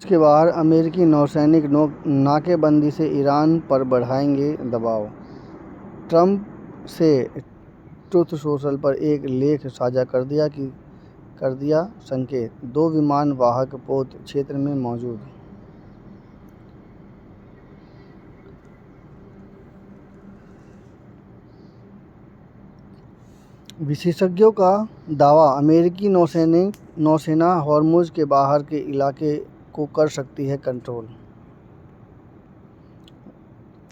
इसके बाहर अमेरिकी नौसैनिक नाकेबंदी से ईरान पर बढ़ाएंगे दबाव। ट्रंप से ट्रुथ सोशल पर एक लेख साझा कर दिया संकेत, 2 विमान वाहक पोत क्षेत्र में मौजूद। विशेषज्ञों का दावा, अमेरिकी नौसेना हॉर्मुज के बाहर के इलाके को कर सकती है कंट्रोल।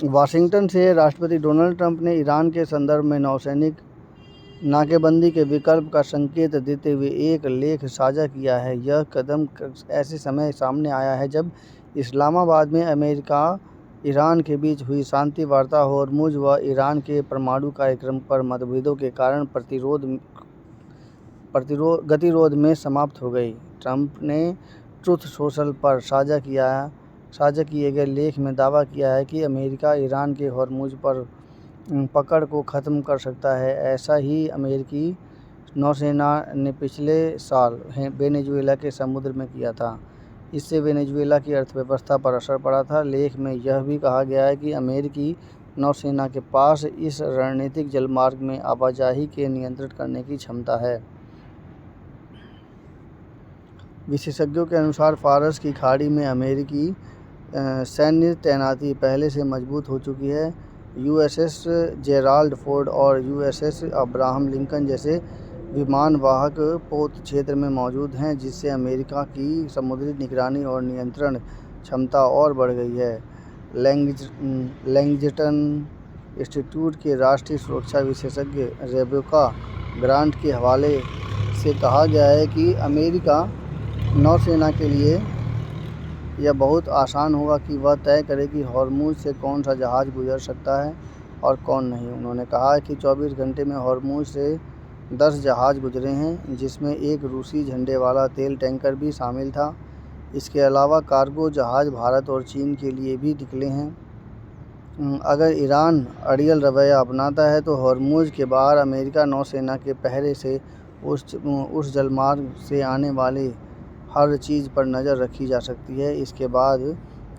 वाशिंगटन से राष्ट्रपति डोनाल्ड ट्रंप ने ईरान के संदर्भ में नौसैनिक नाकेबंदी के विकल्प का संकेत देते हुए एक लेख साझा किया है। यह कदम ऐसे समय सामने आया है जब इस्लामाबाद में अमेरिका ईरान के बीच हुई शांति वार्ता हॉर्मुज व ईरान के परमाणु कार्यक्रम पर मतभेदों के कारण गतिरोध में समाप्त हो गई। ट्रंप ने ट्रुथ सोशल पर साझा किए गए लेख में दावा किया है कि अमेरिका ईरान के हॉर्मुज पर पकड़ को ख़त्म कर सकता है। ऐसा ही अमेरिकी नौसेना ने पिछले साल वेनेजुएला के समुद्र में किया था। इससे वेनेजुएला की अर्थव्यवस्था पर असर पड़ा था। लेख में यह भी कहा गया है कि अमेरिकी नौसेना के पास इस रणनीतिक जलमार्ग में आवाजाही के नियंत्रण करने की क्षमता है। विशेषज्ञों के अनुसार फारस की खाड़ी में अमेरिकी सैन्य तैनाती पहले से मजबूत हो चुकी है। यूएसएस जेराल्ड फोर्ड और यूएसएस अब्राहम लिंकन जैसे विमान वाहक पोत क्षेत्र में मौजूद हैं, जिससे अमेरिका की समुद्री निगरानी और नियंत्रण क्षमता और बढ़ गई है। लैंगस्टन इंस्टीट्यूट के राष्ट्रीय सुरक्षा विशेषज्ञ रेबेका ग्रांट के हवाले से कहा गया है कि अमेरिका नौसेना के लिए यह बहुत आसान होगा कि वह तय करे कि हॉर्मुज से कौन सा जहाज़ गुजर सकता है और कौन नहीं। उन्होंने कहा कि 24 घंटे में हॉर्मुज से 10 जहाज़ गुजरे हैं, जिसमें एक रूसी झंडे वाला तेल टैंकर भी शामिल था। इसके अलावा कार्गो जहाज़ भारत और चीन के लिए भी निकले हैं। अगर ईरान अड़ियल रवैया अपनाता है तो हॉर्मुज के बाहर अमेरिका नौसेना के पहरे से उस जलमार्ग से आने वाले हर चीज़ पर नज़र रखी जा सकती है। इसके बाद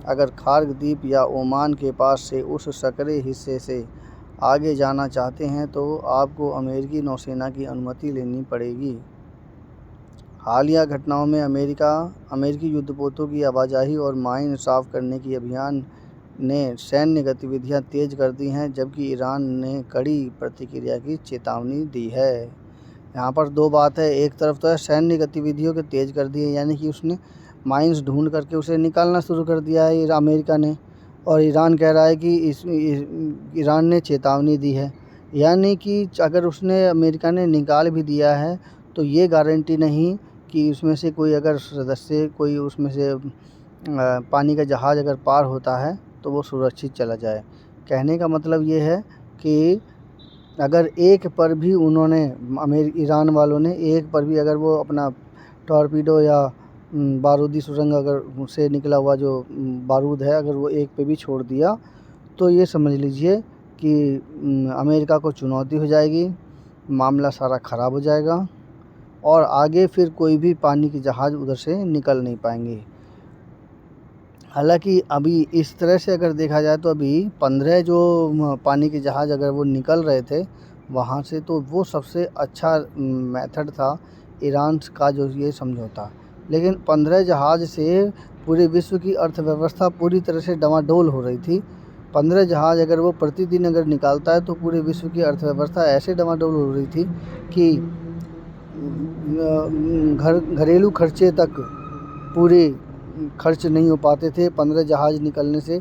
अगर खार्ग द्वीप या ओमान के पास से उस सकरे हिस्से से आगे जाना चाहते हैं तो आपको अमेरिकी नौसेना की अनुमति लेनी पड़ेगी। हालिया घटनाओं में अमेरिकी युद्धपोतों की आवाजाही और माइन साफ करने की अभियान ने सैन्य गतिविधियां तेज कर दी हैं, जबकि ईरान ने कड़ी प्रतिक्रिया की चेतावनी दी है। यहाँ पर 2 बात है। एक तरफ तो है सैन्य गतिविधियों के तेज़ कर दिए, यानी कि उसने माइंस ढूंढ करके उसे निकालना शुरू कर दिया है अमेरिका ने, और ईरान कह रहा है कि ईरान ने चेतावनी दी है। यानी कि अगर उसने अमेरिका ने निकाल भी दिया है तो ये गारंटी नहीं कि उसमें से कोई अगर सदस्य कोई उसमें से पानी का जहाज़ अगर पार होता है तो वो सुरक्षित चला जाए। कहने का मतलब ये है कि अगर एक पर भी उन्होंने ईरान वालों ने एक पर भी अगर वो अपना टॉर्पीडो या बारूदी सुरंग अगर से निकला हुआ जो बारूद है अगर वो एक पे भी छोड़ दिया तो ये समझ लीजिए कि अमेरिका को चुनौती हो जाएगी, मामला सारा ख़राब हो जाएगा और आगे फिर कोई भी पानी के जहाज़ उधर से निकल नहीं पाएंगे। हालांकि अभी इस तरह से अगर देखा जाए तो अभी 15 जो पानी के जहाज़ अगर वो निकल रहे थे वहाँ से, तो वो सबसे अच्छा मेथड था ईरान का जो ये समझौता। लेकिन 15 जहाज़ से पूरे विश्व की अर्थव्यवस्था पूरी तरह से डमाडोल हो रही थी। 15 जहाज़ अगर वो प्रतिदिन अगर निकालता है तो पूरे विश्व की अर्थव्यवस्था ऐसे डमाडोल हो रही थी कि घरेलू खर्चे तक पूरे खर्च नहीं हो पाते थे। 15 जहाज़ निकलने से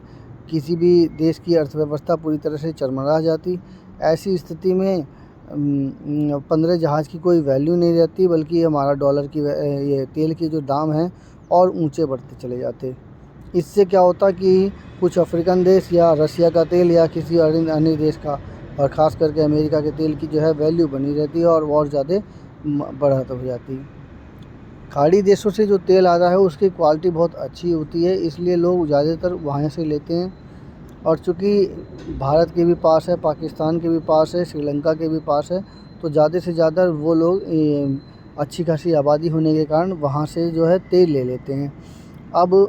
किसी भी देश की अर्थव्यवस्था पूरी तरह से चरमरा जाती। ऐसी स्थिति में 15 जहाज़ की कोई वैल्यू नहीं रहती, बल्कि हमारा डॉलर की ये तेल के जो दाम हैं और ऊंचे बढ़ते चले जाते। इससे क्या होता कि कुछ अफ्रीकन देश या रसिया का तेल या किसी अन्य देश का और ख़ास करके अमेरिका के तेल की जो है वैल्यू बनी रहती है और ज़्यादा बढ़त हो जाती। खाड़ी देशों से जो तेल आता है उसकी क्वालिटी बहुत अच्छी होती है, इसलिए लोग ज़्यादातर वहाँ से लेते हैं। और चूँकि भारत के भी पास है, पाकिस्तान के भी पास है, श्रीलंका के भी पास है, तो ज़्यादा से ज़्यादा वो लोग अच्छी खासी आबादी होने के कारण वहाँ से जो है तेल ले लेते हैं। अब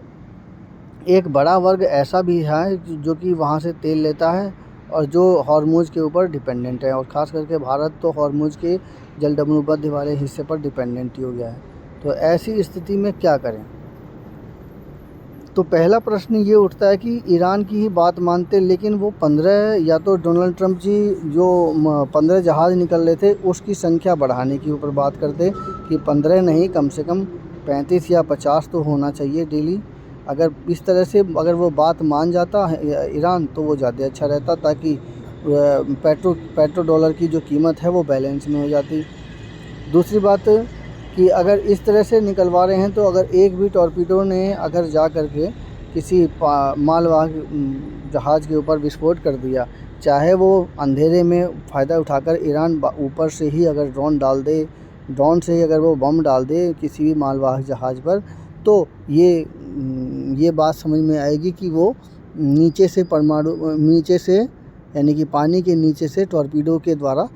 एक बड़ा वर्ग ऐसा भी है जो कि वहाँ से तेल लेता है और जो हॉर्मुज़ के ऊपर डिपेंडेंट है, और ख़ास करके भारत तो हॉर्मुज़ के जलदमरूबंद वाले हिस्से पर डिपेंडेंट ही हो गया है। तो ऐसी स्थिति में क्या करें? तो पहला प्रश्न ये उठता है कि ईरान की ही बात मानते, लेकिन वो 15, या तो डोनाल्ड ट्रंप जी जो 15 जहाज़ निकल रहे थे उसकी संख्या बढ़ाने के ऊपर बात करते कि 15 नहीं, कम से कम 35 या 50 तो होना चाहिए डेली। अगर इस तरह से अगर वो बात मान जाता है ईरान, तो वो ज़्यादा अच्छा रहता, ताकि पेट्रो डॉलर की जो कीमत है वो बैलेंस में हो जाती। दूसरी बात कि अगर इस तरह से निकलवा रहे हैं, तो अगर एक भी टॉर्पीडो ने अगर जा कर के किसी मालवाहक जहाज़ के ऊपर विस्फोट कर दिया, चाहे वो अंधेरे में फ़ायदा उठाकर ईरान ऊपर से ही अगर ड्रोन से ही अगर वो बम डाल दे किसी भी मालवाहक जहाज़ पर, तो ये बात समझ में आएगी कि वो नीचे से यानी कि पानी के नीचे से टॉर्पीडो के द्वारा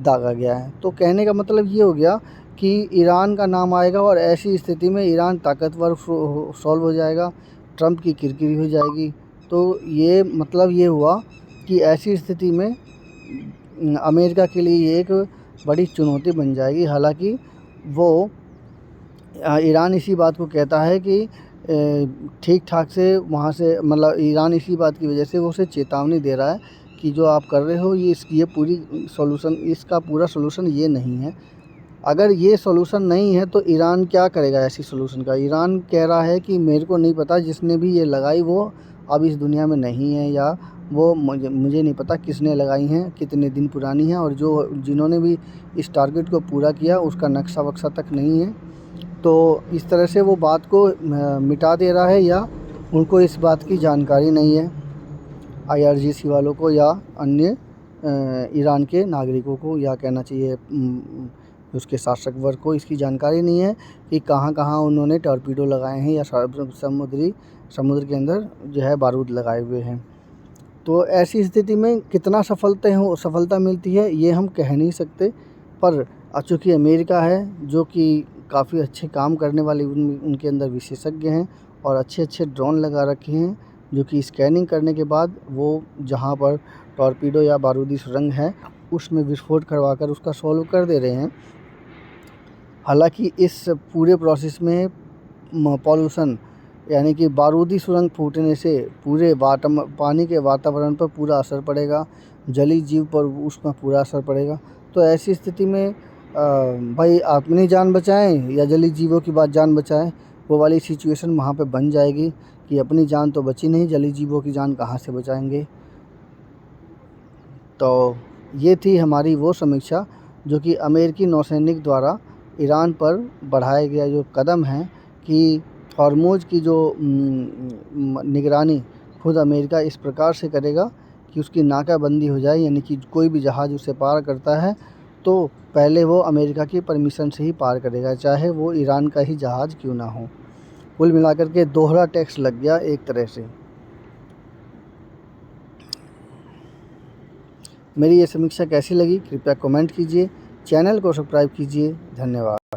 दागा गया है। तो कहने का मतलब ये हो गया कि ईरान का नाम आएगा और ऐसी स्थिति में ईरान ताकतवर सॉल्व हो जाएगा, ट्रंप की किरकिरी हो जाएगी। तो ये मतलब ये हुआ कि ऐसी स्थिति में अमेरिका के लिए ये एक बड़ी चुनौती बन जाएगी। हालांकि वो ईरान इसी बात को कहता है कि ठीक ठाक से वहाँ से, मतलब ईरान इसी बात की वजह से वो उसे चेतावनी दे रहा है कि जो आप कर रहे हो इसका पूरा सॉल्यूशन ये नहीं है। अगर ये सॉल्यूशन नहीं है तो ईरान क्या करेगा ऐसी सॉल्यूशन का? ईरान कह रहा है कि मेरे को नहीं पता, जिसने भी ये लगाई वो अब इस दुनिया में नहीं है, या वो मुझे नहीं पता किसने लगाई हैं, कितने दिन पुरानी है, और जिन्होंने भी इस टारगेट को पूरा किया उसका नक्शा वक्शा तक नहीं है। तो इस तरह से वो बात को मिटा दे रहा है, या उनको इस बात की जानकारी नहीं है, IRGC वालों को या अन्य ईरान के नागरिकों को, या कहना चाहिए उसके शासक वर्ग को इसकी जानकारी नहीं है कि कहाँ कहाँ उन्होंने टॉर्पीडो लगाए हैं या समुद्र के अंदर जो है बारूद लगाए हुए हैं। तो ऐसी स्थिति में कितना सफलता मिलती है ये हम कह नहीं सकते, पर चूँकि अमेरिका है जो कि काफ़ी अच्छे काम करने वाले उनके अंदर विशेषज्ञ हैं और अच्छे ड्रोन लगा रखे हैं, जो कि स्कैनिंग करने के बाद वो जहाँ पर टॉर्पीडो या बारूदी सुरंग है उसमें विस्फोट करवाकर उसका सॉल्व कर दे रहे हैं। हालांकि इस पूरे प्रोसेस में पॉल्यूशन, यानी कि बारूदी सुरंग फूटने से पूरे पानी के वातावरण पर पूरा असर पड़ेगा, जलीय जीव पर उसका पूरा असर पड़ेगा। तो ऐसी स्थिति में भाई अपनी जान बचाएं या जलीय जीवों की जान बचाएं, वो वाली सिचुएशन वहाँ पे बन जाएगी कि अपनी जान तो बची नहीं, जलीय जीवों की जान कहाँ से बचाएंगे। तो ये थी हमारी वो समीक्षा जो कि अमेरिकी नौसैनिक द्वारा ईरान पर बढ़ाया गया जो कदम है कि हॉर्मुज़ की जो निगरानी खुद अमेरिका इस प्रकार से करेगा कि उसकी नाकाबंदी हो जाए, यानी कि कोई भी जहाज़ उसे पार करता है तो पहले वो अमेरिका की परमिशन से ही पार करेगा, चाहे वो ईरान का ही जहाज़ क्यों ना हो। कुल मिलाकर के दोहरा टैक्स लग गया एक तरह से। मेरी ये समीक्षा कैसी लगी कृपया कमेंट कीजिए, चैनल को सब्सक्राइब कीजिए। धन्यवाद।